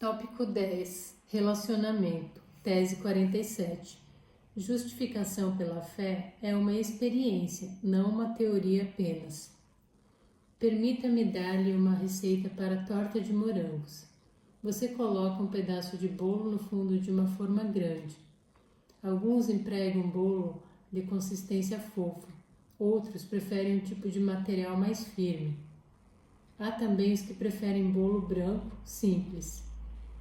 Tópico 10. Relacionamento. Tese 47. Justificação pela fé é uma experiência, não uma teoria apenas. Permita-me dar-lhe uma receita para torta de morangos. Você coloca um pedaço de bolo no fundo de uma forma grande. Alguns empregam bolo de consistência fofa, outros preferem um tipo de material mais firme. Há também os que preferem bolo branco, simples.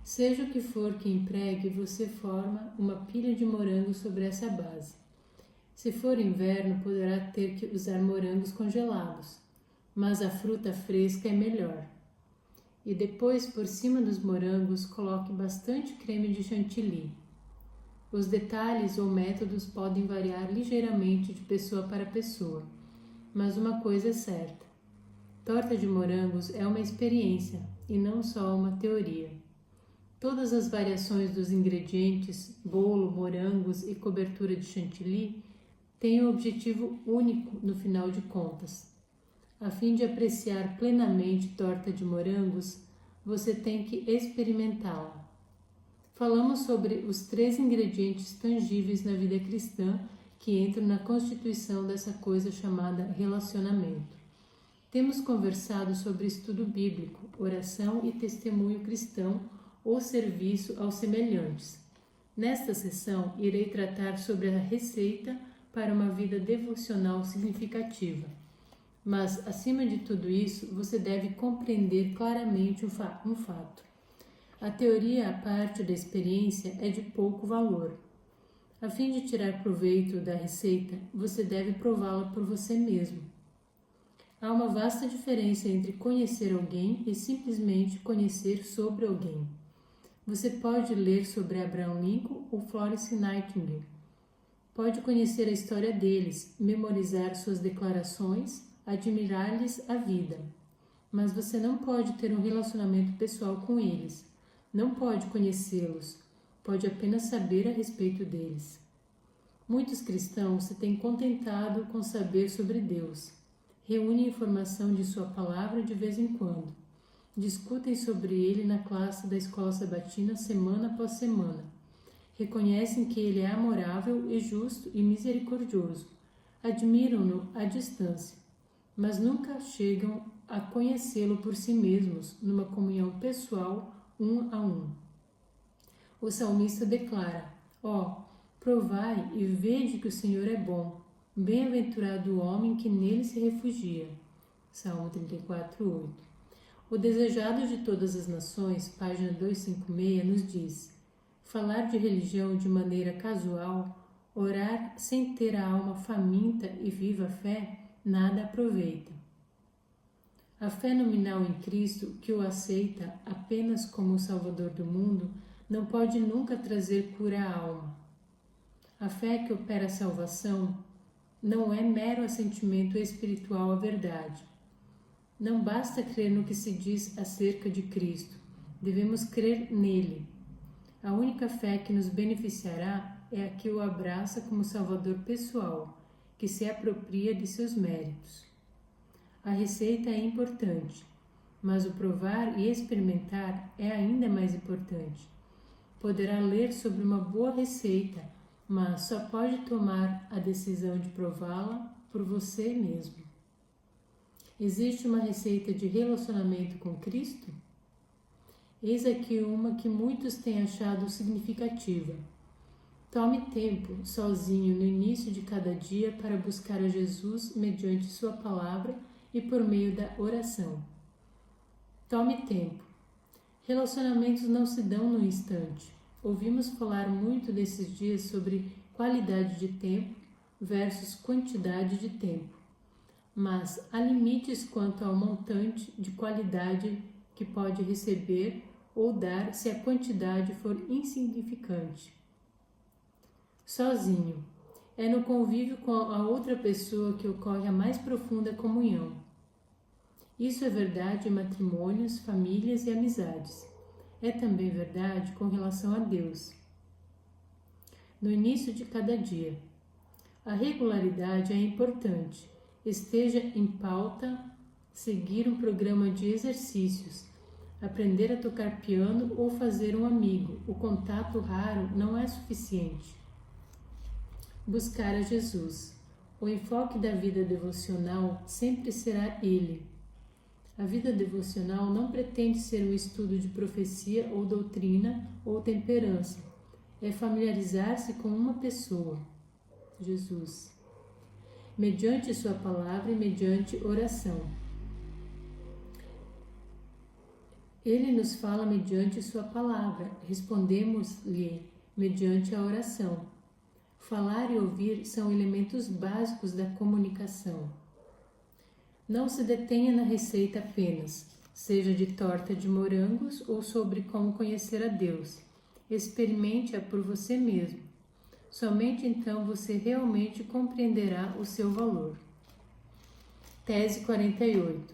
Seja o que for que empregue, você forma uma pilha de morangos sobre essa base. Se for inverno, poderá ter que usar morangos congelados, mas a fruta fresca é melhor. E depois, por cima dos morangos, coloque bastante creme de chantilly. Os detalhes ou métodos podem variar ligeiramente de pessoa para pessoa, mas uma coisa é certa: torta de morangos é uma experiência e não só uma teoria. Todas as variações dos ingredientes, bolo, morangos e cobertura de chantilly, têm um objetivo único no final de contas. A fim de apreciar plenamente torta de morangos, você tem que experimentá-la. Falamos sobre os 3 ingredientes tangíveis na vida cristã que entram na constituição dessa coisa chamada relacionamento. Temos conversado sobre estudo bíblico, oração e testemunho cristão ou serviço aos semelhantes. Nesta sessão, irei tratar sobre a receita para uma vida devocional significativa. Mas, acima de tudo isso, você deve compreender claramente um fato. A teoria, à parte da experiência, é de pouco valor. A fim de tirar proveito da receita, você deve prová-la por você mesmo. Há uma vasta diferença entre conhecer alguém e simplesmente conhecer sobre alguém. Você pode ler sobre Abraham Lincoln ou Florence Nightingale. Pode conhecer a história deles, memorizar suas declarações, admirar-lhes a vida. Mas você não pode ter um relacionamento pessoal com eles. Não pode conhecê-los. Pode apenas saber a respeito deles. Muitos cristãos se têm contentado com saber sobre Deus. Reúnem informação de sua palavra de vez em quando. Discutem sobre ele na classe da escola sabatina semana após semana. Reconhecem que ele é amorável e justo e misericordioso. Admiram-no à distância, mas nunca chegam a conhecê-lo por si mesmos, numa comunhão pessoal, um a um. O salmista declara: provai e vede que o Senhor é bom. Bem-aventurado o homem que nele se refugia. Salmo 34:8. O Desejado de Todas as Nações, página 256, nos diz: falar de religião de maneira casual, orar sem ter a alma faminta e viva a fé, nada aproveita. A fé nominal em Cristo, que o aceita apenas como o Salvador do mundo, não pode nunca trazer cura à alma. A fé que opera a salvação não é mero assentimento espiritual à verdade. Não basta crer no que se diz acerca de Cristo, devemos crer nele. A única fé que nos beneficiará é a que o abraça como Salvador pessoal, que se apropria de seus méritos. A receita é importante, mas o provar e experimentar é ainda mais importante. Poderá ler sobre uma boa receita, mas só pode tomar a decisão de prová-la por você mesmo. Existe uma receita de relacionamento com Cristo? Eis aqui uma que muitos têm achado significativa. Tome tempo, sozinho, no início de cada dia para buscar a Jesus mediante sua palavra e por meio da oração. Tome tempo. Relacionamentos não se dão num instante. Ouvimos falar muito desses dias sobre qualidade de tempo versus quantidade de tempo. Mas há limites quanto ao montante de qualidade que pode receber ou dar se a quantidade for insignificante. Sozinho. É no convívio com a outra pessoa que ocorre a mais profunda comunhão. Isso é verdade em matrimônios, famílias e amizades. É também verdade com relação a Deus. No início de cada dia. A regularidade é importante. Esteja em pauta seguir um programa de exercícios, Aprender a tocar piano ou fazer um amigo. O contato raro não é suficiente. Buscar a Jesus. O enfoque da vida devocional sempre será Ele. A vida devocional não pretende ser um estudo de profecia ou doutrina ou temperança. É familiarizar-se com uma pessoa, Jesus, mediante sua palavra e mediante oração. Ele nos fala mediante sua palavra, respondemos-lhe mediante a oração. Falar e ouvir são elementos básicos da comunicação. Não se detenha na receita apenas, seja de torta de morangos ou sobre como conhecer a Deus. Experimente-a por você mesmo. Somente então você realmente compreenderá o seu valor. Tese 48.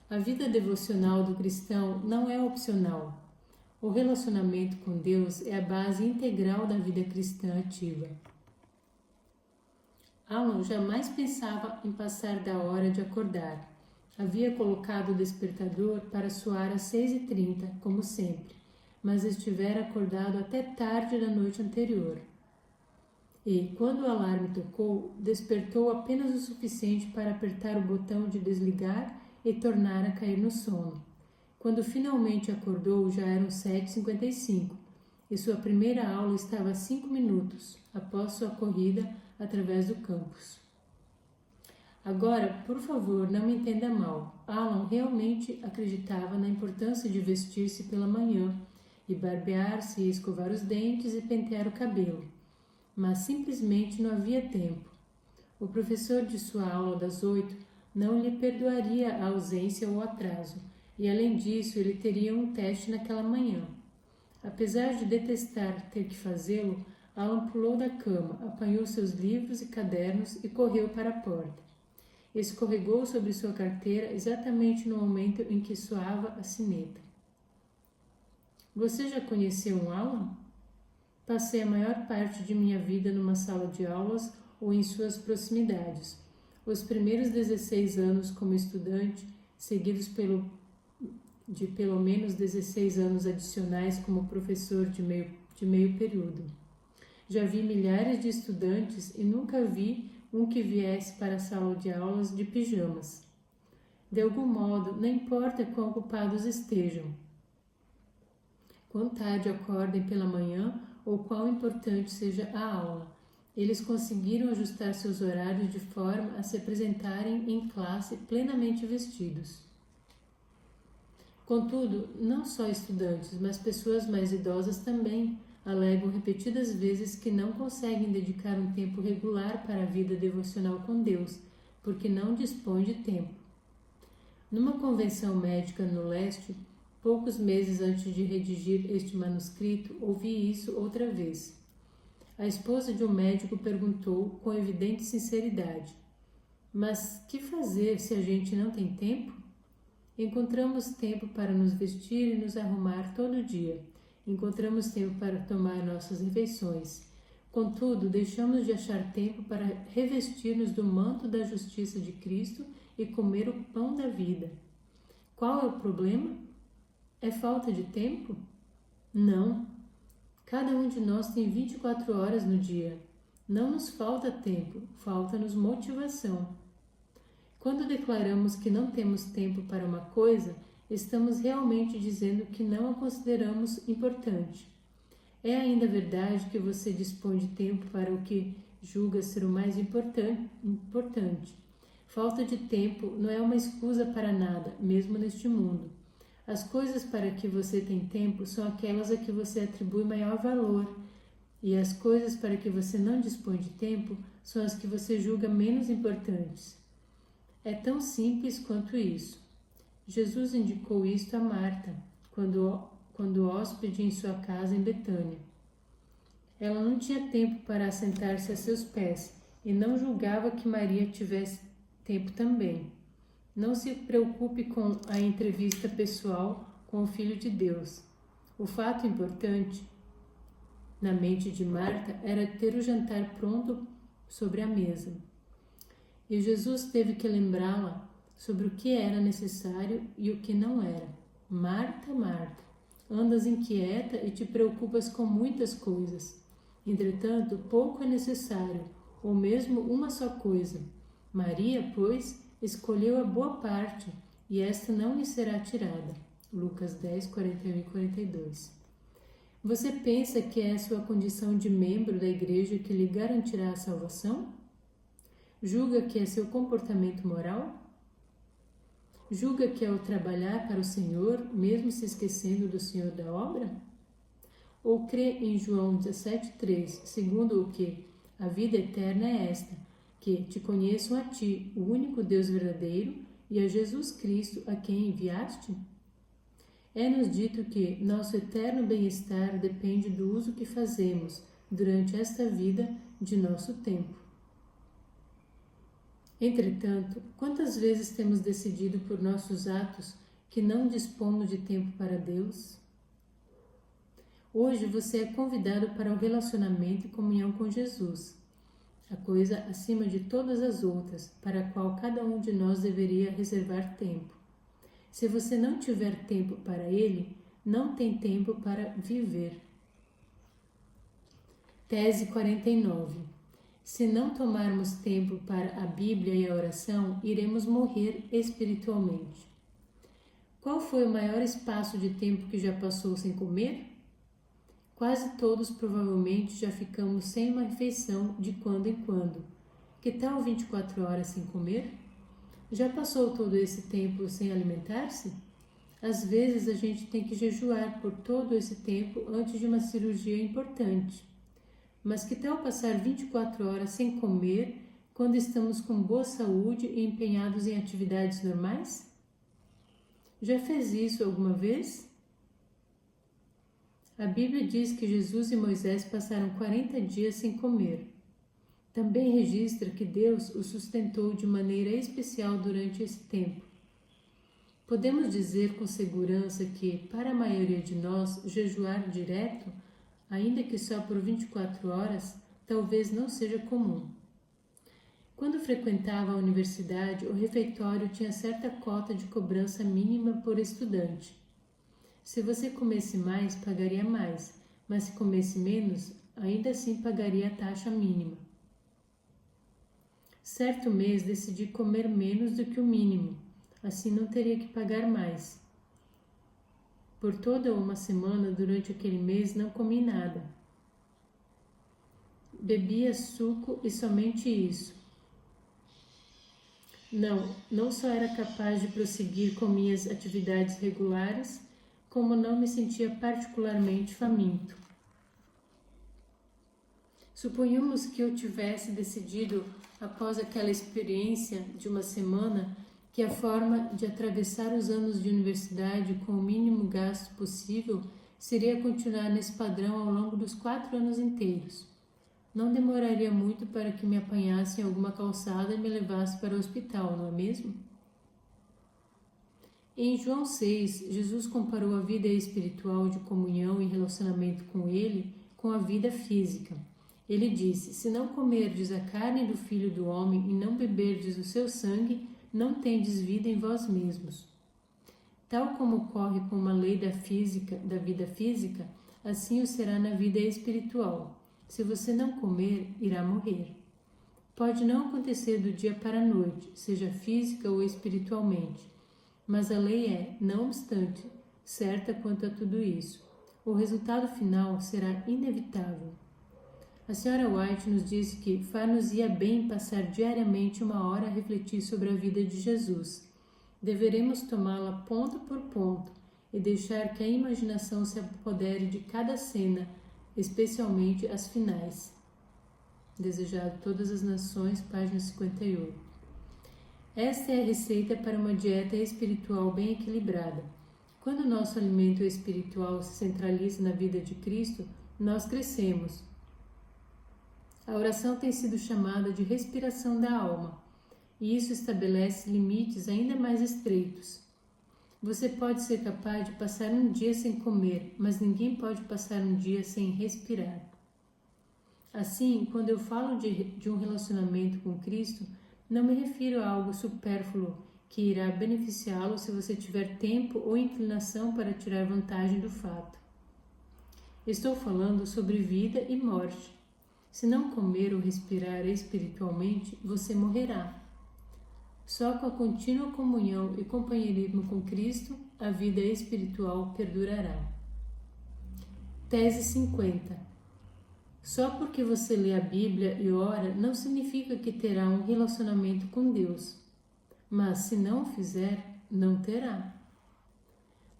A vida devocional do cristão não é opcional. O relacionamento com Deus é a base integral da vida cristã ativa. Alan jamais pensava em passar da hora de acordar. Havia colocado o despertador para soar às 6h30, como sempre, mas estivera acordado até tarde da noite anterior. E, quando o alarme tocou, despertou apenas o suficiente para apertar o botão de desligar e tornar a cair no sono. Quando finalmente acordou, já eram 7h55 e sua primeira aula estava a 5 minutos após sua corrida através do campus. Agora, por favor, não me entenda mal. Alan realmente acreditava na importância de vestir-se pela manhã e barbear-se e escovar os dentes e pentear o cabelo, mas simplesmente não havia tempo. O professor de sua aula das 8 não lhe perdoaria a ausência ou o atraso, e além disso ele teria um teste naquela manhã. Apesar de detestar ter que fazê-lo, Alan pulou da cama, apanhou seus livros e cadernos e correu para a porta. Escorregou sobre sua carteira exatamente no momento em que soava a sineta. Você já conheceu um Alan? Passei a maior parte de minha vida numa sala de aulas ou em suas proximidades. Os primeiros 16 anos como estudante, seguidos de pelo menos 16 anos adicionais como professor de meio período. Já vi milhares de estudantes e nunca vi um que viesse para a sala de aulas de pijamas. De algum modo, não importa quão ocupados estejam, quão tarde acordem pela manhã ou quão importante seja a aula, eles conseguiram ajustar seus horários de forma a se apresentarem em classe plenamente vestidos. Contudo, não só estudantes, mas pessoas mais idosas também alegam repetidas vezes que não conseguem dedicar um tempo regular para a vida devocional com Deus, porque não dispõem de tempo. Numa convenção médica no leste, poucos meses antes de redigir este manuscrito, ouvi isso outra vez. A esposa de um médico perguntou com evidente sinceridade: mas que fazer se a gente não tem tempo? Encontramos tempo para nos vestir e nos arrumar todo dia. Encontramos tempo para tomar nossas refeições. Contudo, deixamos de achar tempo para revestir-nos do manto da justiça de Cristo e comer o pão da vida. Qual é o problema? É falta de tempo? Não. Cada um de nós tem 24 horas no dia. Não nos falta tempo, falta-nos motivação. Quando declaramos que não temos tempo para uma coisa, estamos realmente dizendo que não a consideramos importante. É ainda verdade que você dispõe de tempo para o que julga ser o mais importante. Falta de tempo não é uma excusa para nada, mesmo neste mundo. As coisas para que você tem tempo são aquelas a que você atribui maior valor, e as coisas para que você não dispõe de tempo são as que você julga menos importantes. É tão simples quanto isso. Jesus indicou isto a Marta, quando hóspede em sua casa em Betânia. Ela não tinha tempo para assentar-se a seus pés e não julgava que Maria tivesse tempo também. Não se preocupe com a entrevista pessoal com o Filho de Deus. O fato importante, na mente de Marta, era ter o jantar pronto sobre a mesa. E Jesus teve que lembrá-la sobre o que era necessário e o que não era. Marta, Marta, andas inquieta e te preocupas com muitas coisas. Entretanto, pouco é necessário, ou mesmo uma só coisa. Maria, pois, escolheu a boa parte, e esta não lhe será tirada. Lucas 10, 41 e 42. Você pensa que é a sua condição de membro da igreja que lhe garantirá a salvação? Julga que é seu comportamento moral? Julga que é o trabalhar para o Senhor, mesmo se esquecendo do Senhor da obra? Ou crê em João 17,3, segundo o que a vida eterna é esta, que te conheçam a ti, o único Deus verdadeiro, e a Jesus Cristo, a quem enviaste? É-nos dito que nosso eterno bem-estar depende do uso que fazemos durante esta vida de nosso tempo. Entretanto, quantas vezes temos decidido por nossos atos que não dispomos de tempo para Deus? Hoje você é convidado para o relacionamento e comunhão com Jesus, a coisa acima de todas as outras, para a qual cada um de nós deveria reservar tempo. Se você não tiver tempo para Ele, não tem tempo para viver. Tese 49. Se não tomarmos tempo para a Bíblia e a oração, iremos morrer espiritualmente. Qual foi o maior espaço de tempo que já passou sem comer? Quase todos provavelmente já ficamos sem uma refeição de quando em quando. Que tal 24 horas sem comer? Já passou todo esse tempo sem alimentar-se? Às vezes a gente tem que jejuar por todo esse tempo antes de uma cirurgia importante. Mas que tal passar 24 horas sem comer quando estamos com boa saúde e empenhados em atividades normais? Já fez isso alguma vez? A Bíblia diz que Jesus e Moisés passaram 40 dias sem comer. Também registra que Deus o sustentou de maneira especial durante esse tempo. Podemos dizer com segurança que, para a maioria de nós, jejuar direto, ainda que só por 24 horas, talvez não seja comum. Quando frequentava a universidade, o refeitório tinha certa cota de cobrança mínima por estudante. Se você comesse mais, pagaria mais, mas se comesse menos, ainda assim pagaria a taxa mínima. Certo mês decidi comer menos do que o mínimo, assim não teria que pagar mais. Por toda uma semana durante aquele mês não comi nada. Bebia suco e somente isso. Não só era capaz de prosseguir com minhas atividades regulares, como não me sentia particularmente faminto. Suponhamos que eu tivesse decidido, após aquela experiência de uma semana, que a forma de atravessar os anos de universidade com o mínimo gasto possível seria continuar nesse padrão ao longo dos 4 anos inteiros. Não demoraria muito para que me apanhasse em alguma calçada e me levasse para o hospital, não é mesmo? Em João 6, Jesus comparou a vida espiritual de comunhão e relacionamento com Ele com a vida física. Ele disse: se não comerdes a carne do Filho do Homem e não beberdes o seu sangue, não tendes vida em vós mesmos. Tal como ocorre com uma lei da vida física, assim o será na vida espiritual. Se você não comer, irá morrer. Pode não acontecer do dia para a noite, seja física ou espiritualmente, mas a lei é, não obstante, certa quanto a tudo isso. O resultado final será inevitável. A Sra. White nos disse que far-nos-ia bem passar diariamente 1 hora a refletir sobre a vida de Jesus. Deveremos tomá-la ponto por ponto e deixar que a imaginação se apodere de cada cena, especialmente as finais. Desejado todas as nações, página 58. Esta é a receita para uma dieta espiritual bem equilibrada. Quando nosso alimento espiritual se centraliza na vida de Cristo, nós crescemos. A oração tem sido chamada de respiração da alma, e isso estabelece limites ainda mais estreitos. Você pode ser capaz de passar um dia sem comer, mas ninguém pode passar um dia sem respirar. Assim, quando eu falo de um relacionamento com Cristo, não me refiro a algo supérfluo que irá beneficiá-lo se você tiver tempo ou inclinação para tirar vantagem do fato. Estou falando sobre vida e morte. Se não comer ou respirar espiritualmente, você morrerá. Só com a contínua comunhão e companheirismo com Cristo, a vida espiritual perdurará. Tese 50. Só porque você lê a Bíblia e ora, não significa que terá um relacionamento com Deus. Mas se não o fizer, não terá.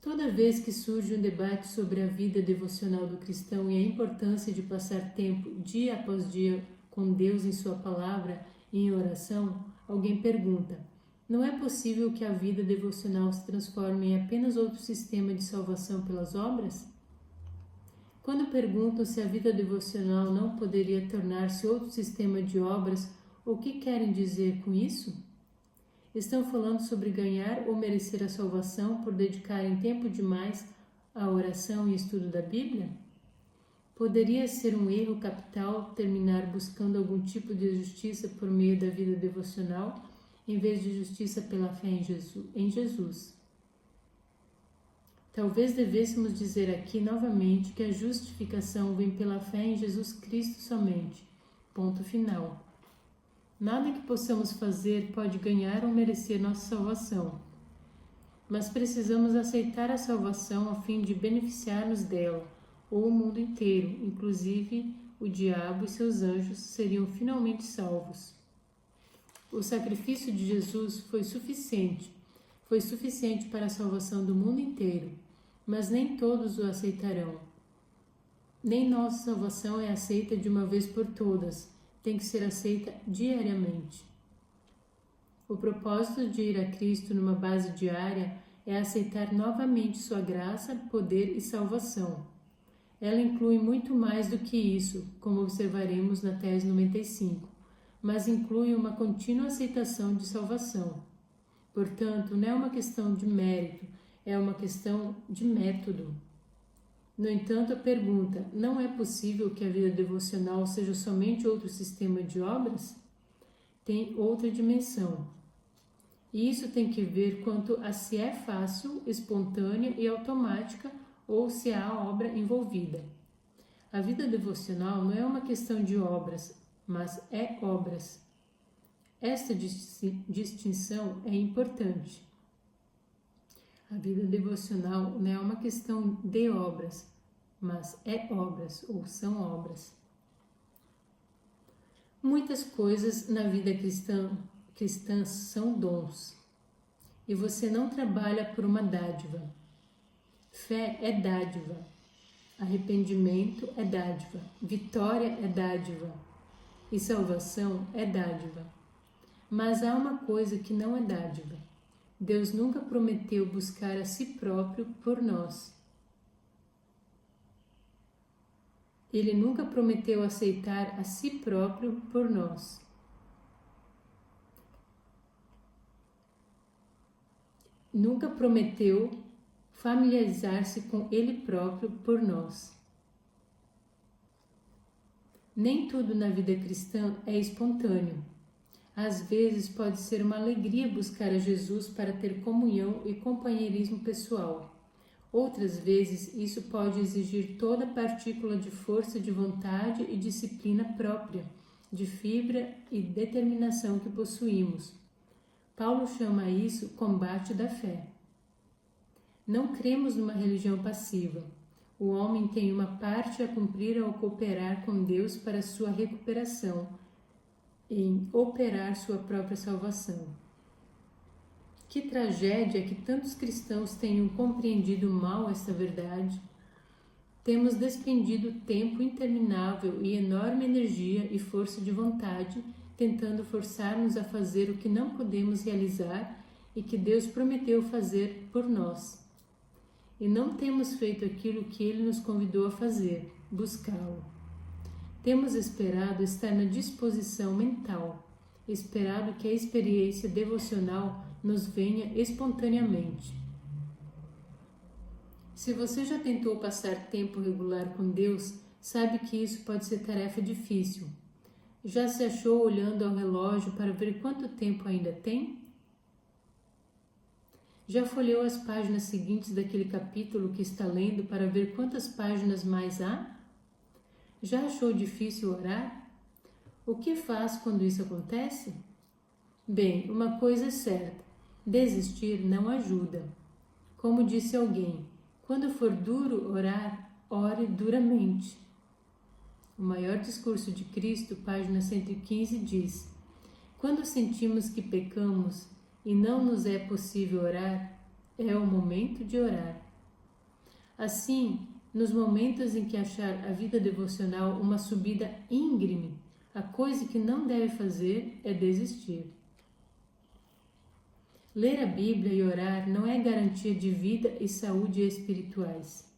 Toda vez que surge um debate sobre a vida devocional do cristão e a importância de passar tempo, dia após dia, com Deus em sua palavra e em oração, alguém pergunta: não é possível que a vida devocional se transforme em apenas outro sistema de salvação pelas obras? Quando perguntam se a vida devocional não poderia tornar-se outro sistema de obras, o que querem dizer com isso? Estão falando sobre ganhar ou merecer a salvação por dedicarem tempo demais à oração e estudo da Bíblia? Poderia ser um erro capital terminar buscando algum tipo de justiça por meio da vida devocional, em vez de justiça pela fé em Jesus. Talvez devêssemos dizer aqui novamente que a justificação vem pela fé em Jesus Cristo somente. Ponto final. Nada que possamos fazer pode ganhar ou merecer nossa salvação. Mas precisamos aceitar a salvação a fim de beneficiar-nos dela, ou o mundo inteiro, inclusive o diabo e seus anjos, seriam finalmente salvos. O sacrifício de Jesus foi suficiente para a salvação do mundo inteiro, mas nem todos o aceitarão. Nem nossa salvação é aceita de uma vez por todas, tem que ser aceita diariamente. O propósito de ir a Cristo numa base diária é aceitar novamente sua graça, poder e salvação. Ela inclui muito mais do que isso, como observaremos na tese 95, mas inclui uma contínua aceitação de salvação. Portanto, não é uma questão de mérito, é uma questão de método. No entanto, a pergunta: não é possível que a vida devocional seja somente outro sistema de obras? Tem outra dimensão. E isso tem que ver quanto a se é fácil, espontânea e automática ou se há obra envolvida. A vida devocional não é uma questão de obras, mas é obras. Esta distinção é importante. A vida devocional não é uma questão de obras, mas é obras ou são obras. Muitas coisas na vida cristã são dons, e você não trabalha por uma dádiva. Fé é dádiva, arrependimento é dádiva, vitória é dádiva e salvação é dádiva. Mas há uma coisa que não é dádiva. Deus nunca prometeu buscar a si próprio por nós. Ele nunca prometeu aceitar a si próprio por nós. Nunca prometeu familiarizar-se com Ele próprio por nós. Nem tudo na vida cristã é espontâneo. Às vezes pode ser uma alegria buscar a Jesus para ter comunhão e companheirismo pessoal. Outras vezes isso pode exigir toda partícula de força de vontade e disciplina própria, de fibra e determinação que possuímos. Paulo chama isso combate da fé. Não cremos numa religião passiva. O homem tem uma parte a cumprir ao cooperar com Deus para sua recuperação, em operar sua própria salvação. Que tragédia que tantos cristãos tenham compreendido mal esta verdade. Temos despendido tempo interminável e enorme energia e força de vontade tentando forçar-nos a fazer o que não podemos realizar e que Deus prometeu fazer por nós. E não temos feito aquilo que Ele nos convidou a fazer, buscá-lo. Temos esperado estar na disposição mental, esperado que a experiência devocional nos venha espontaneamente. Se você já tentou passar tempo regular com Deus, sabe que isso pode ser tarefa difícil. Já se achou olhando ao relógio para ver quanto tempo ainda tem? Já folheou as páginas seguintes daquele capítulo que está lendo para ver quantas páginas mais há? Já achou difícil orar? O que faz quando isso acontece? Bem, uma coisa é certa: desistir não ajuda. Como disse alguém, quando for duro orar, ore duramente. O Maior Discurso de Cristo, página 115, diz: quando sentimos que pecamos e não nos é possível orar, é o momento de orar. Assim, nos momentos em que achar a vida devocional uma subida íngreme, a coisa que não deve fazer é desistir. Ler a Bíblia e orar não é garantia de vida e saúde espirituais.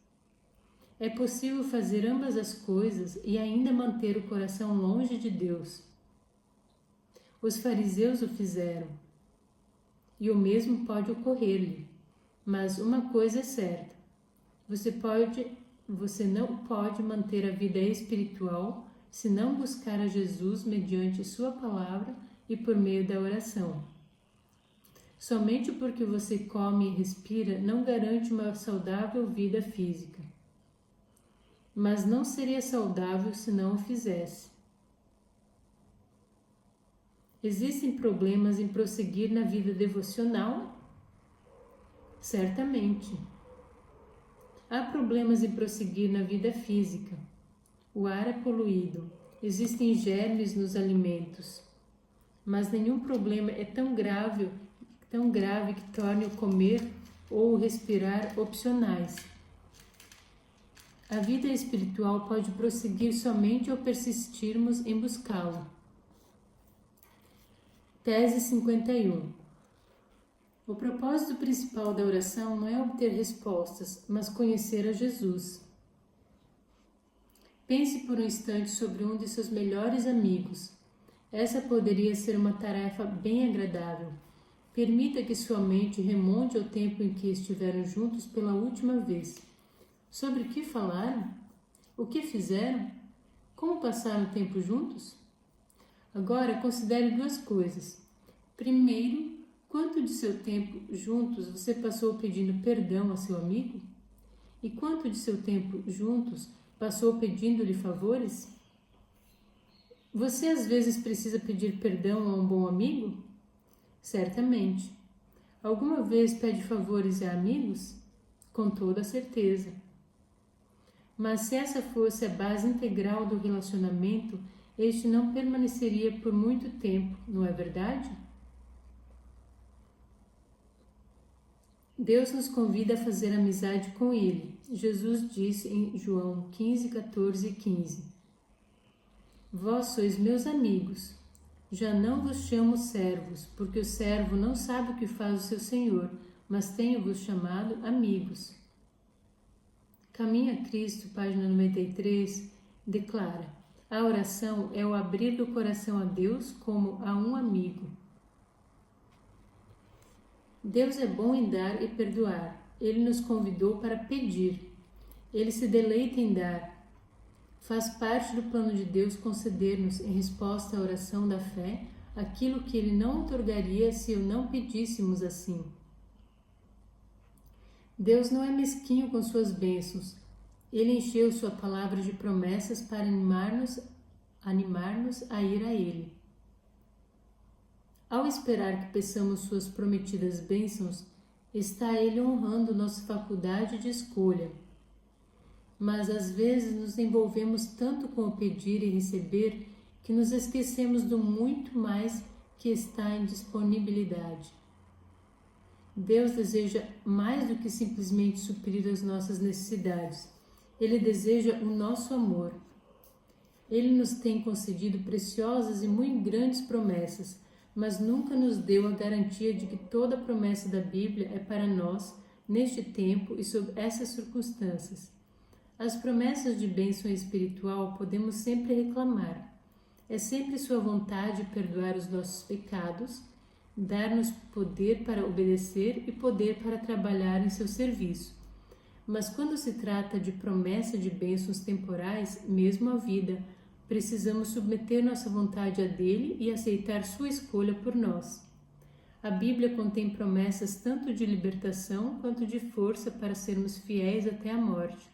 É possível fazer ambas as coisas e ainda manter o coração longe de Deus. Os fariseus o fizeram, e o mesmo pode ocorrer-lhe. Mas uma coisa é certa: você não pode manter a vida espiritual se não buscar a Jesus mediante sua palavra e por meio da oração. Somente porque você come e respira não garante uma saudável vida física. Mas não seria saudável se não o fizesse. Existem problemas em prosseguir na vida devocional? Certamente. Há problemas em prosseguir na vida física. O ar é poluído, existem germes nos alimentos. Mas nenhum problema é tão grave que torne o comer ou o respirar opcionais. A vida espiritual pode prosseguir somente ao persistirmos em buscá-lo. Tese 51. O propósito principal da oração não é obter respostas, mas conhecer a Jesus. Pense por um instante sobre um de seus melhores amigos. Essa poderia ser uma tarefa bem agradável. Permita que sua mente remonte ao tempo em que estiveram juntos pela última vez. Sobre o que falaram? O que fizeram? Como passaram o tempo juntos? Agora, considere duas coisas. Primeiro, quanto de seu tempo juntos você passou pedindo perdão a seu amigo? E quanto de seu tempo juntos passou pedindo-lhe favores? Você às vezes precisa pedir perdão a um bom amigo? Certamente. Alguma vez pede favores a amigos? Com toda certeza. Mas se essa fosse a base integral do relacionamento, este não permaneceria por muito tempo, não é verdade? Deus nos convida a fazer amizade com Ele. Jesus disse em João 15, 14 e 15: Vós sois meus amigos. Já não vos chamo servos, porque o servo não sabe o que faz o seu senhor, mas tenho-vos chamado amigos. Caminho a Cristo, página 93, declara: a oração é o abrir do coração a Deus como a um amigo. Deus é bom em dar e perdoar. Ele nos convidou para pedir. Ele se deleita em dar. Faz parte do plano de Deus conceder-nos, em resposta à oração da fé, aquilo que Ele não outorgaria se eu não pedíssemos assim. Deus não é mesquinho com suas bênçãos. Ele encheu sua palavra de promessas para animar-nos a ir a Ele. Ao esperar que peçamos suas prometidas bênçãos, está Ele honrando nossa faculdade de escolha. Mas às vezes nos envolvemos tanto com o pedir e receber que nos esquecemos do muito mais que está em disponibilidade. Deus deseja mais do que simplesmente suprir as nossas necessidades. Ele deseja o nosso amor. Ele nos tem concedido preciosas e muito grandes promessas, mas nunca nos deu a garantia de que toda a promessa da Bíblia é para nós, neste tempo e sob essas circunstâncias. As promessas de bênção espiritual podemos sempre reclamar. É sempre sua vontade perdoar os nossos pecados, dar-nos poder para obedecer e poder para trabalhar em seu serviço. Mas quando se trata de promessa de bênçãos temporais, mesmo a vida, precisamos submeter nossa vontade a dele e aceitar sua escolha por nós. A Bíblia contém promessas tanto de libertação quanto de força para sermos fiéis até a morte.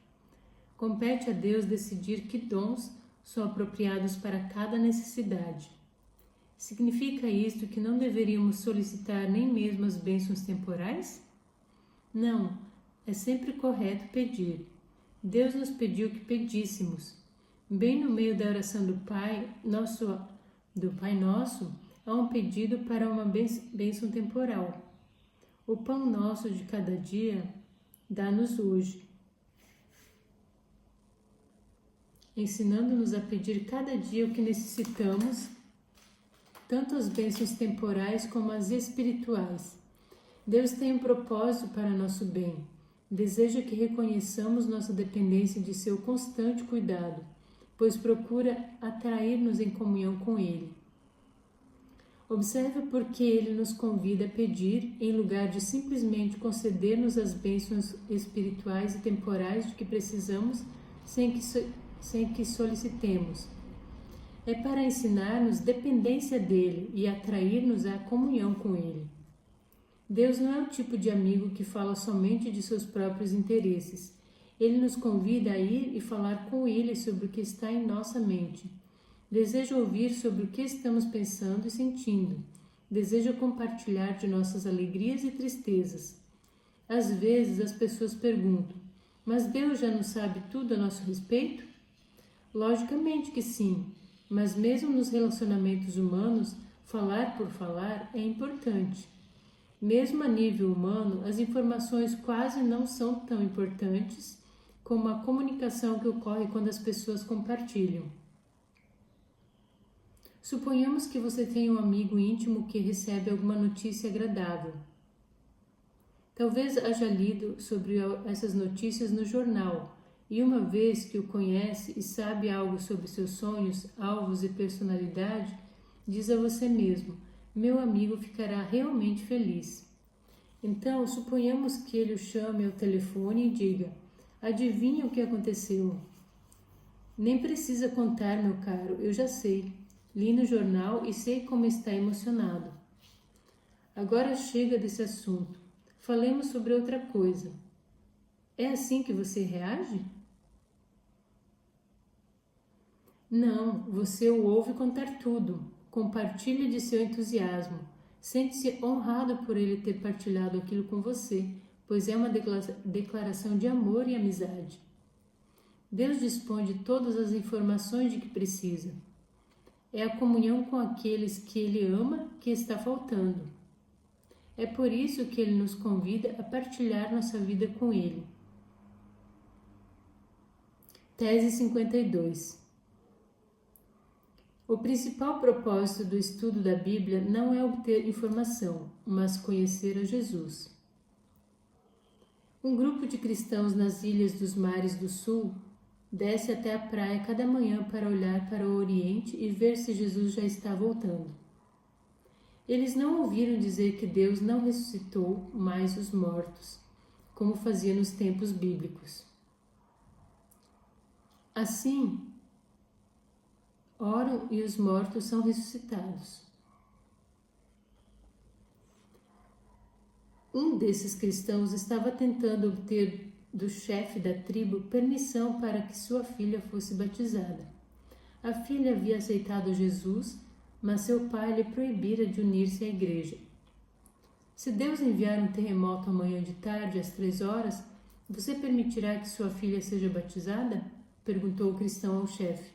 Compete a Deus decidir que dons são apropriados para cada necessidade. Significa isto que não deveríamos solicitar nem mesmo as bênçãos temporais? Não, é sempre correto pedir. Deus nos pediu que pedíssemos. Bem no meio da oração do Pai Nosso, há um pedido para uma bênção temporal. O pão nosso de cada dia dá-nos hoje, ensinando-nos a pedir cada dia o que necessitamos, tanto as bênçãos temporais como as espirituais. Deus tem um propósito para nosso bem. Deseja que reconheçamos nossa dependência de seu constante cuidado, pois procura atrair-nos em comunhão com Ele. Observe por que Ele nos convida a pedir, em lugar de simplesmente conceder-nos as bênçãos espirituais e temporais de que precisamos sem que solicitemos. É para ensinar-nos dependência dele e atrair-nos à comunhão com ele. Deus não é o tipo de amigo que fala somente de seus próprios interesses. Ele nos convida a ir e falar com ele sobre o que está em nossa mente. Deseja ouvir sobre o que estamos pensando e sentindo. Deseja compartilhar de nossas alegrias e tristezas. Às vezes as pessoas perguntam: mas Deus já não sabe tudo a nosso respeito? Logicamente que sim. Mas mesmo nos relacionamentos humanos, falar por falar é importante. Mesmo a nível humano, as informações quase não são tão importantes como a comunicação que ocorre quando as pessoas compartilham. Suponhamos que você tem um amigo íntimo que recebe alguma notícia agradável. Talvez haja lido sobre essas notícias no jornal, e uma vez que o conhece e sabe algo sobre seus sonhos, alvos e personalidade, diz a você mesmo: meu amigo ficará realmente feliz. Então, suponhamos que ele o chame ao telefone e diga: adivinha o que aconteceu? Nem precisa contar, meu caro, eu já sei. Li no jornal e sei como está emocionado. Agora chega desse assunto. Falemos sobre outra coisa. É assim que você reage? Não, você o ouve contar tudo. Compartilhe de seu entusiasmo. Sente-se honrado por ele ter partilhado aquilo com você, pois é uma declaração de amor e amizade. Deus dispõe de todas as informações de que precisa. É a comunhão com aqueles que Ele ama que está faltando. É por isso que Ele nos convida a partilhar nossa vida com Ele. Tese 52. O principal propósito do estudo da Bíblia não é obter informação, mas conhecer a Jesus. Um grupo de cristãos nas ilhas dos mares do sul desce até a praia cada manhã para olhar para o Oriente e ver se Jesus já está voltando. Eles não ouviram dizer que Deus não ressuscitou mais os mortos, como fazia nos tempos bíblicos. Assim, oram e os mortos são ressuscitados. Um desses cristãos estava tentando obter do chefe da tribo permissão para que sua filha fosse batizada. A filha havia aceitado Jesus, mas seu pai lhe proibira de unir-se à igreja. Se Deus enviar um terremoto amanhã de tarde, às 3h, você permitirá que sua filha seja batizada? Perguntou o cristão ao chefe.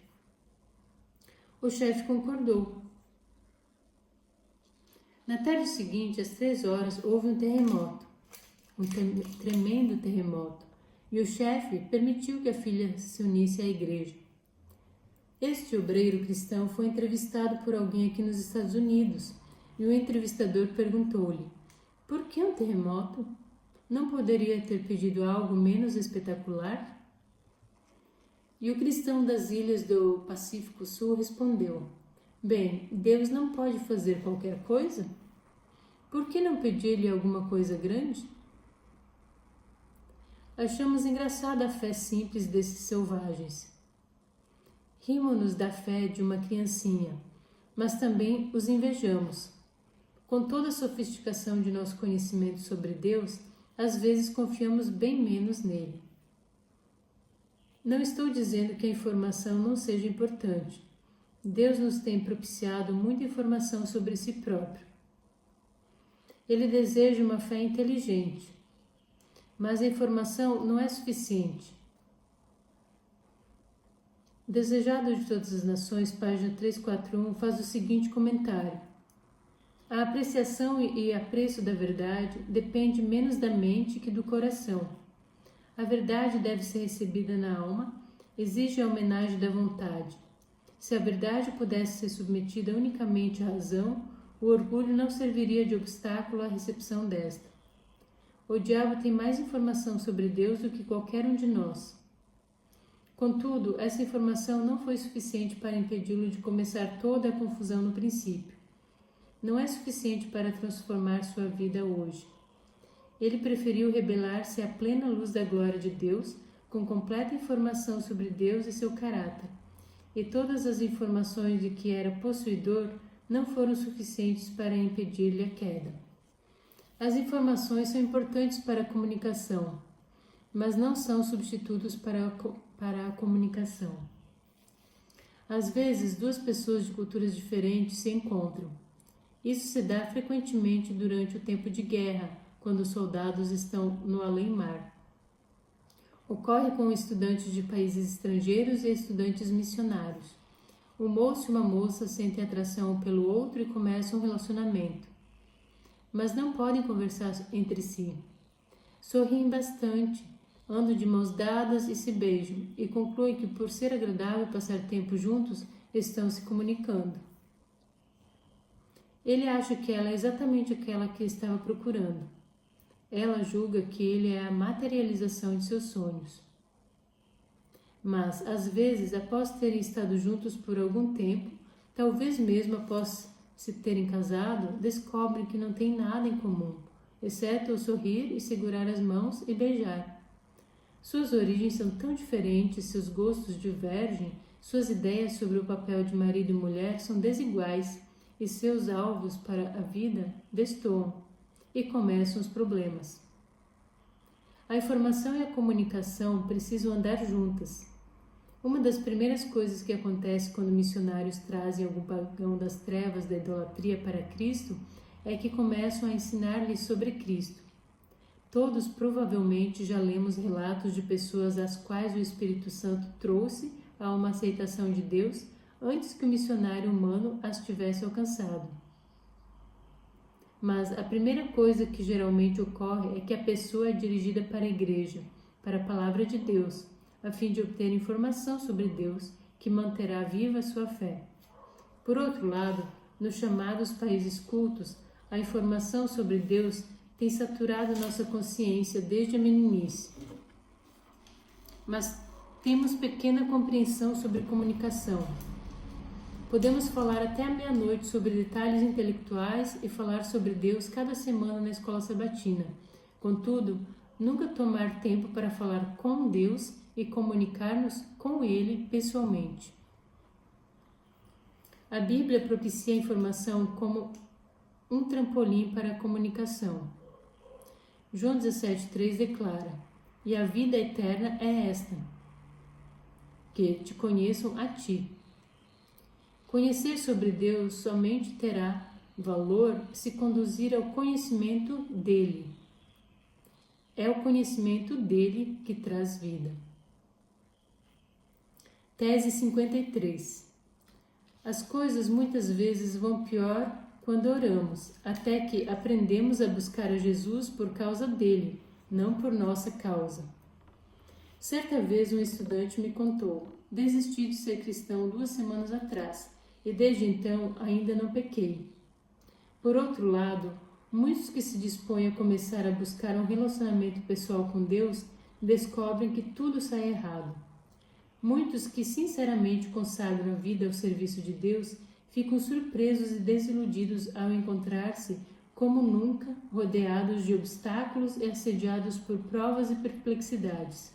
O chefe concordou. Na tarde seguinte, às 3h, houve um terremoto, tremendo terremoto, e o chefe permitiu que a filha se unisse à igreja. Este obreiro cristão foi entrevistado por alguém aqui nos Estados Unidos, e o entrevistador perguntou-lhe: por que um terremoto? Não poderia ter pedido algo menos espetacular? E o cristão das ilhas do Pacífico Sul respondeu: bem, Deus não pode fazer qualquer coisa? Por que não pedir-lhe alguma coisa grande? Achamos engraçada a fé simples desses selvagens. Rimo-nos da fé de uma criancinha, mas também os invejamos. Com toda a sofisticação de nosso conhecimento sobre Deus, às vezes confiamos bem menos nele. Não estou dizendo que a informação não seja importante. Deus nos tem propiciado muita informação sobre si próprio. Ele deseja uma fé inteligente, mas a informação não é suficiente. Desejado de Todas as Nações, página 341, faz o seguinte comentário: a apreciação e apreço da verdade depende menos da mente que do coração. A verdade deve ser recebida na alma, exige a homenagem da vontade. Se a verdade pudesse ser submetida unicamente à razão, o orgulho não serviria de obstáculo à recepção desta. O diabo tem mais informação sobre Deus do que qualquer um de nós. Contudo, essa informação não foi suficiente para impedi-lo de começar toda a confusão no princípio. Não é suficiente para transformar sua vida hoje. Ele preferiu rebelar-se à plena luz da glória de Deus, com completa informação sobre Deus e seu caráter. E todas as informações de que era possuidor não foram suficientes para impedir-lhe a queda. As informações são importantes para a comunicação, mas não são substitutos para a comunicação. Às vezes, duas pessoas de culturas diferentes se encontram. Isso se dá frequentemente durante o tempo de guerra, quando os soldados estão no além-mar. Ocorre com estudantes de países estrangeiros e estudantes missionários. Um moço e uma moça sentem atração um pelo outro e começam um relacionamento, mas não podem conversar entre si. Sorriem bastante, andam de mãos dadas e se beijam, e concluem que, por ser agradável passar tempo juntos, estão se comunicando. Ele acha que ela é exatamente aquela que estava procurando. Ela julga que ele é a materialização de seus sonhos. Mas, às vezes, após terem estado juntos por algum tempo, talvez mesmo após se terem casado, descobrem que não têm nada em comum, exceto o sorrir e segurar as mãos e beijar. Suas origens são tão diferentes, seus gostos divergem, suas ideias sobre o papel de marido e mulher são desiguais e seus alvos para a vida destoam. E começam os problemas. A informação e a comunicação precisam andar juntas. Uma das primeiras coisas que acontece quando missionários trazem algum pagão das trevas da idolatria para Cristo é que começam a ensinar-lhes sobre Cristo. Todos provavelmente já lemos relatos de pessoas às quais o Espírito Santo trouxe a uma aceitação de Deus antes que o missionário humano as tivesse alcançado. Mas a primeira coisa que geralmente ocorre é que a pessoa é dirigida para a igreja, para a palavra de Deus, a fim de obter informação sobre Deus que manterá viva a sua fé. Por outro lado, nos chamados países cultos, a informação sobre Deus tem saturado nossa consciência desde a meninice. Mas temos pequena compreensão sobre comunicação. Podemos falar até a meia-noite sobre detalhes intelectuais e falar sobre Deus cada semana na escola sabatina. Contudo, nunca tomar tempo para falar com Deus e comunicar-nos com Ele pessoalmente. A Bíblia propicia a informação como um trampolim para a comunicação. João 17,3 declara: "E a vida eterna é esta, que te conheçam a ti." Conhecer sobre Deus somente terá valor se conduzir ao conhecimento dele. É o conhecimento dele que traz vida. Tese 53. As coisas muitas vezes vão pior quando oramos, até que aprendemos a buscar a Jesus por causa dele, não por nossa causa. Certa vez um estudante me contou: desisti de ser cristão 2 semanas atrás, e desde então ainda não pequei. Por outro lado, muitos que se dispõem a começar a buscar um relacionamento pessoal com Deus descobrem que tudo sai errado. Muitos que sinceramente consagram a vida ao serviço de Deus ficam surpresos e desiludidos ao encontrar-se, como nunca, rodeados de obstáculos e assediados por provas e perplexidades.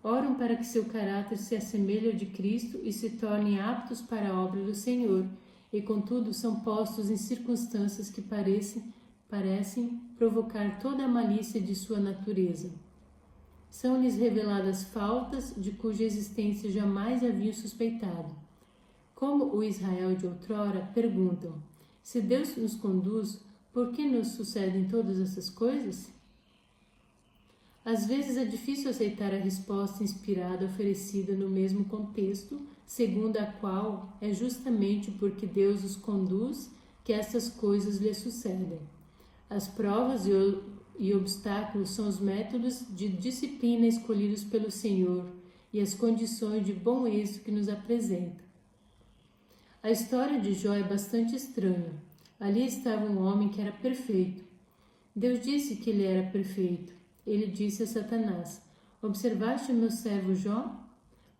Oram para que seu caráter se assemelhe ao de Cristo e se tornem aptos para a obra do Senhor, e contudo são postos em circunstâncias que parecem provocar toda a malícia de sua natureza. São-lhes reveladas faltas de cuja existência jamais haviam suspeitado. Como o Israel de outrora, perguntam: se Deus nos conduz, por que nos sucedem todas essas coisas? Às vezes é difícil aceitar a resposta inspirada oferecida no mesmo contexto, segundo a qual é justamente porque Deus os conduz que essas coisas lhe sucedem. As provas e obstáculos são os métodos de disciplina escolhidos pelo Senhor e as condições de bom êxito que nos apresenta. A história de Jó é bastante estranha. Ali estava um homem que era perfeito. Deus disse que ele era perfeito. Ele disse a Satanás: observaste o meu servo Jó?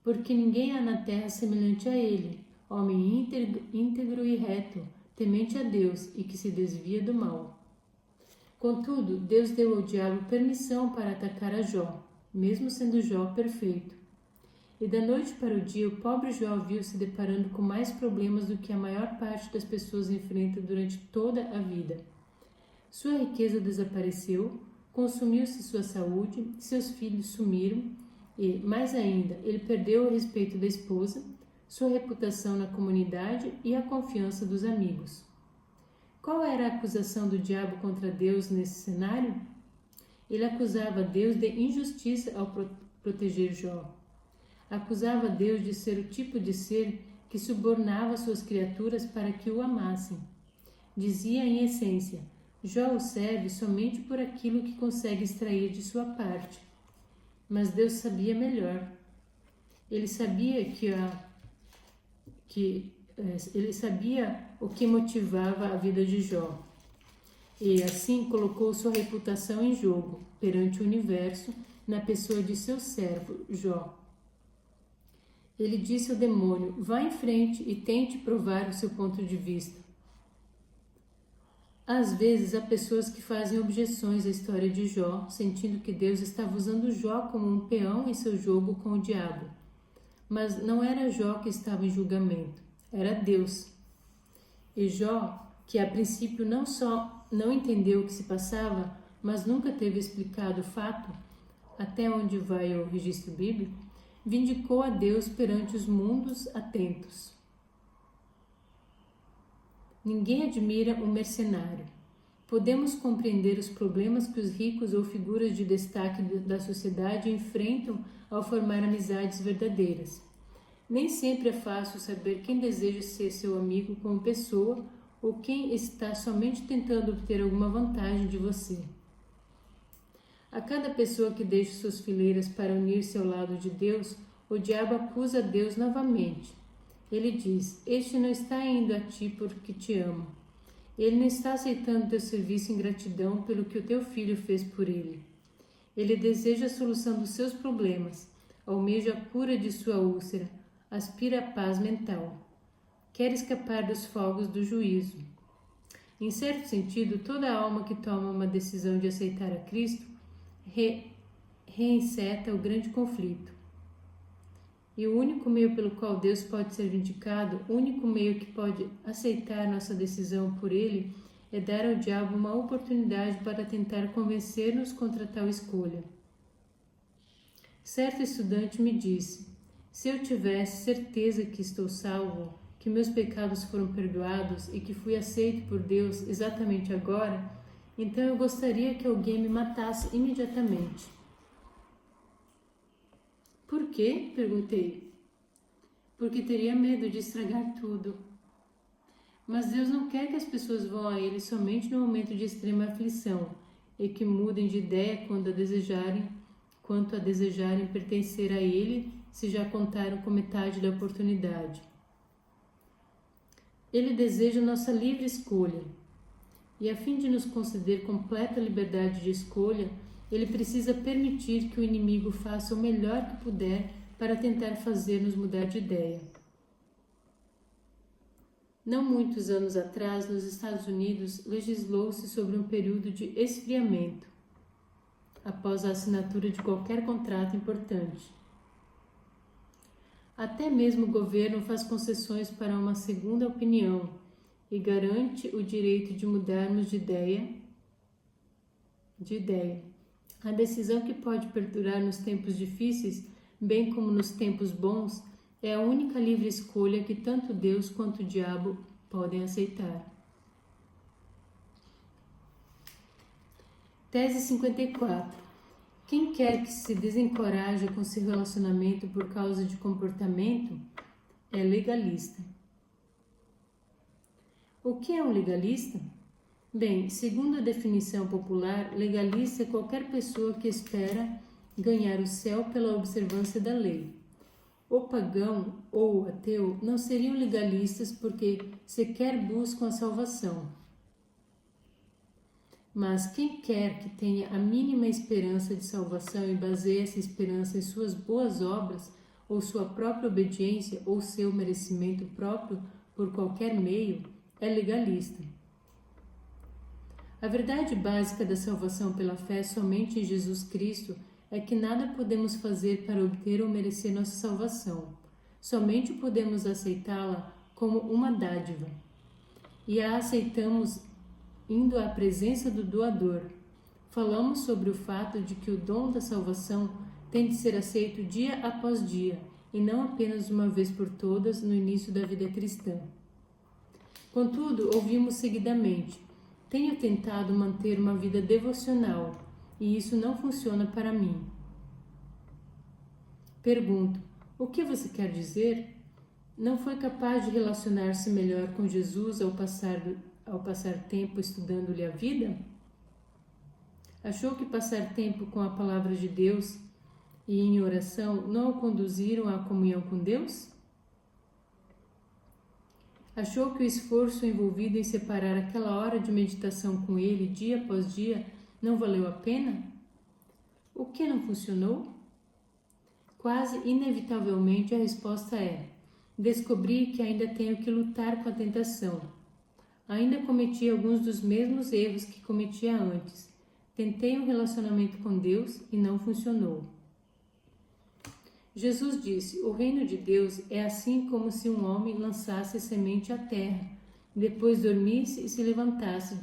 Porque ninguém há na terra semelhante a ele, homem íntegro e reto, temente a Deus e que se desvia do mal. Contudo, Deus deu ao diabo permissão para atacar a Jó, mesmo sendo Jó perfeito. E da noite para o dia, o pobre Jó viu se deparando com mais problemas do que a maior parte das pessoas enfrenta durante toda a vida. Sua riqueza desapareceu, consumiu-se sua saúde, seus filhos sumiram e, mais ainda, ele perdeu o respeito da esposa, sua reputação na comunidade e a confiança dos amigos. Qual era a acusação do diabo contra Deus nesse cenário? Ele acusava Deus de injustiça ao proteger Jó. Acusava Deus de ser o tipo de ser que subornava suas criaturas para que o amassem. Dizia, em essência: Jó o serve somente por aquilo que consegue extrair de sua parte. Mas Deus sabia melhor. Ele sabia o que motivava a vida de Jó. E assim colocou sua reputação em jogo perante o universo na pessoa de seu servo, Jó. Ele disse ao demônio: vá em frente e tente provar o seu ponto de vista. Às vezes há pessoas que fazem objeções à história de Jó, sentindo que Deus estava usando Jó como um peão em seu jogo com o diabo. Mas não era Jó que estava em julgamento, era Deus. E Jó, que a princípio não só não entendeu o que se passava, mas nunca teve explicado o fato, até onde vai o registro bíblico, vindicou a Deus perante os mundos atentos. Ninguém admira um mercenário. Podemos compreender os problemas que os ricos ou figuras de destaque da sociedade enfrentam ao formar amizades verdadeiras. Nem sempre é fácil saber quem deseja ser seu amigo como pessoa ou quem está somente tentando obter alguma vantagem de você. A cada pessoa que deixa suas fileiras para unir-se ao lado de Deus, o diabo acusa Deus novamente. Ele diz: este não está indo a ti porque te ama. Ele não está aceitando teu serviço em gratidão pelo que o teu filho fez por ele. Ele deseja a solução dos seus problemas, almeja a cura de sua úlcera, aspira a paz mental. Quer escapar dos fogos do juízo. Em certo sentido, toda alma que toma uma decisão de aceitar a Cristo reinceta o grande conflito. E o único meio pelo qual Deus pode ser vindicado, o único meio que pode aceitar nossa decisão por Ele, é dar ao diabo uma oportunidade para tentar convencer-nos contra tal escolha. Certo estudante me disse: se eu tivesse certeza que estou salvo, que meus pecados foram perdoados e que fui aceito por Deus exatamente agora, então eu gostaria que alguém me matasse imediatamente. Por quê? Perguntei. Porque teria medo de estragar tudo. Mas Deus não quer que as pessoas vão a Ele somente no momento de extrema aflição e que mudem de ideia quanto a desejarem pertencer a Ele se já contaram com metade da oportunidade. Ele deseja nossa livre escolha. E a fim de nos conceder completa liberdade de escolha, Ele precisa permitir que o inimigo faça o melhor que puder para tentar fazer-nos mudar de ideia. Não muitos anos atrás, nos Estados Unidos, legislou-se sobre um período de esfriamento, após a assinatura de qualquer contrato importante. Até mesmo o governo faz concessões para uma segunda opinião e garante o direito de mudarmos de ideia. A decisão que pode perdurar nos tempos difíceis, bem como nos tempos bons, é a única livre escolha que tanto Deus quanto o diabo podem aceitar. Tese 54. Quem quer que se desencoraje com seu relacionamento por causa de comportamento é legalista. O que é um legalista? Bem, segundo a definição popular, legalista é qualquer pessoa que espera ganhar o céu pela observância da lei. O pagão ou o ateu não seriam legalistas porque sequer buscam a salvação. Mas quem quer que tenha a mínima esperança de salvação e baseie essa esperança em suas boas obras, ou sua própria obediência, ou seu merecimento próprio por qualquer meio, é legalista. A verdade básica da salvação pela fé somente em Jesus Cristo é que nada podemos fazer para obter ou merecer nossa salvação. Somente podemos aceitá-la como uma dádiva. E a aceitamos indo à presença do doador. Falamos sobre o fato de que o dom da salvação tem de ser aceito dia após dia, e não apenas uma vez por todas no início da vida cristã. Contudo, ouvimos seguidamente: tenho tentado manter uma vida devocional, e isso não funciona para mim. Pergunto: o que você quer dizer? Não foi capaz de relacionar-se melhor com Jesus ao passar tempo estudando-lhe a vida? Achou que passar tempo com a palavra de Deus e em oração não o conduziram à comunhão com Deus? Achou que o esforço envolvido em separar aquela hora de meditação com Ele dia após dia não valeu a pena? O que não funcionou? Quase inevitavelmente a resposta é: descobri que ainda tenho que lutar com a tentação. Ainda cometi alguns dos mesmos erros que cometia antes. Tentei um relacionamento com Deus e não funcionou. Jesus disse: o reino de Deus é assim como se um homem lançasse semente à terra, depois dormisse e se levantasse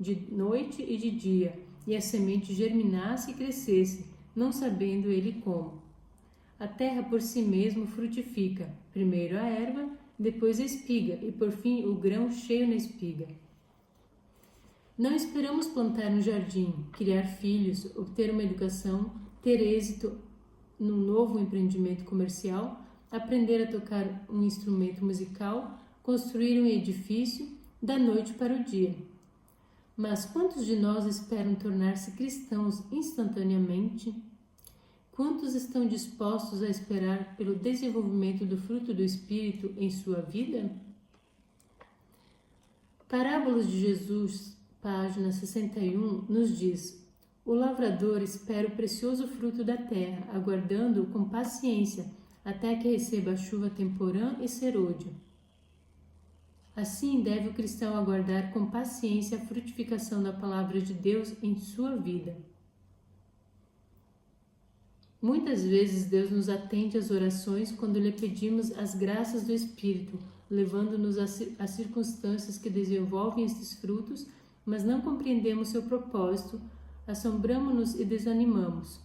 de noite e de dia, e a semente germinasse e crescesse, não sabendo ele como. A terra por si mesma frutifica, primeiro a erva, depois a espiga e por fim o grão cheio na espiga. Não esperamos plantar um jardim, criar filhos, obter uma educação, ter êxito num novo empreendimento comercial, aprender a tocar um instrumento musical, construir um edifício da noite para o dia. Mas quantos de nós esperam tornar-se cristãos instantaneamente? Quantos estão dispostos a esperar pelo desenvolvimento do fruto do Espírito em sua vida? Parábolas de Jesus, página 61, nos diz: o lavrador espera o precioso fruto da terra, aguardando-o com paciência, até que receba a chuva temporã e serôdia. Assim deve o cristão aguardar com paciência a frutificação da palavra de Deus em sua vida. Muitas vezes Deus nos atende às orações quando lhe pedimos as graças do Espírito, levando-nos a circunstâncias que desenvolvem estes frutos, mas não compreendemos seu propósito, assombramo-nos e desanimamos.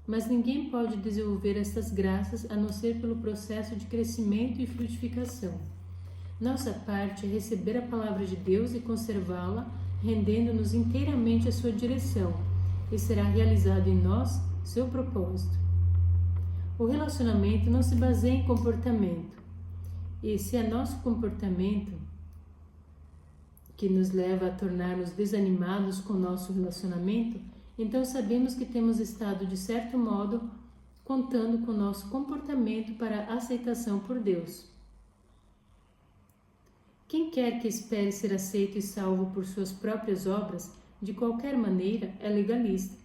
Mas ninguém pode desenvolver estas graças a não ser pelo processo de crescimento e frutificação. Nossa parte é receber a palavra de Deus e conservá-la, rendendo-nos inteiramente à sua direção, e será realizado em nós seu propósito. O relacionamento não se baseia em comportamento, e se é nosso comportamento que nos leva a tornar-nos desanimados com o nosso relacionamento, então sabemos que temos estado, de certo modo, contando com o nosso comportamento para a aceitação por Deus. Quem quer que espere ser aceito e salvo por suas próprias obras, de qualquer maneira, é legalista.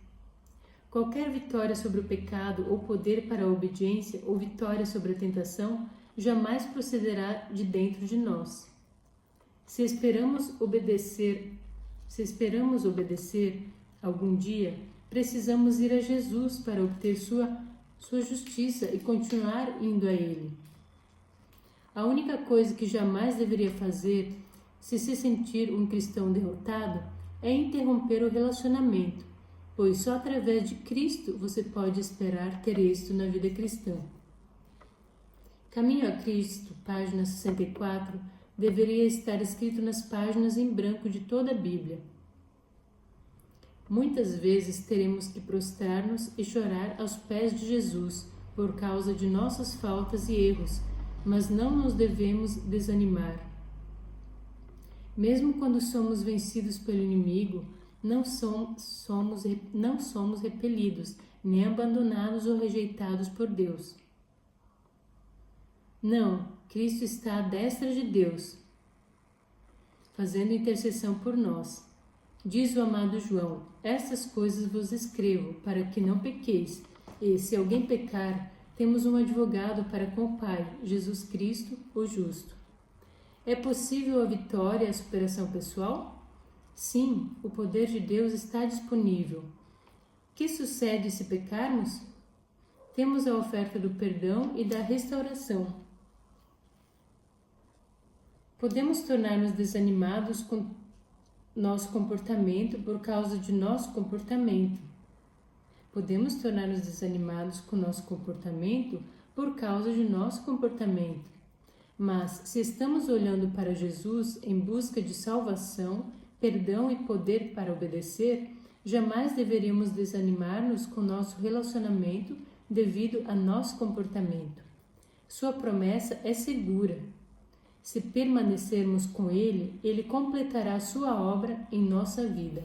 Qualquer vitória sobre o pecado ou poder para a obediência ou vitória sobre a tentação jamais procederá de dentro de nós. Se esperamos obedecer algum dia, precisamos ir a Jesus para obter sua justiça e continuar indo a Ele. A única coisa que jamais deveria fazer, se sentir um cristão derrotado, é interromper o relacionamento, pois só através de Cristo você pode esperar ter êxito na vida cristã. Caminho a Cristo, página 64, deveria estar escrito nas páginas em branco de toda a Bíblia. Muitas vezes teremos que prostrar-nos e chorar aos pés de Jesus por causa de nossas faltas e erros, mas não nos devemos desanimar. Mesmo quando somos vencidos pelo inimigo, não somos repelidos, nem abandonados ou rejeitados por Deus. Não, Cristo está à destra de Deus, fazendo intercessão por nós. Diz o amado João: estas coisas vos escrevo, para que não pequeis. E, se alguém pecar, temos um advogado para com o Pai, Jesus Cristo, o justo. É possível a vitória e a superação pessoal? Sim, o poder de Deus está disponível. Que sucede se pecarmos? Temos a oferta do perdão e da restauração. Podemos tornar-nos desanimados com nosso comportamento por causa de nosso comportamento. Podemos tornar-nos desanimados com nosso comportamento por causa de nosso comportamento. Mas, se estamos olhando para Jesus em busca de salvação, perdão e poder para obedecer, jamais deveríamos desanimar-nos com nosso relacionamento devido a nosso comportamento. Sua promessa é segura. Se permanecermos com Ele, Ele completará sua obra em nossa vida.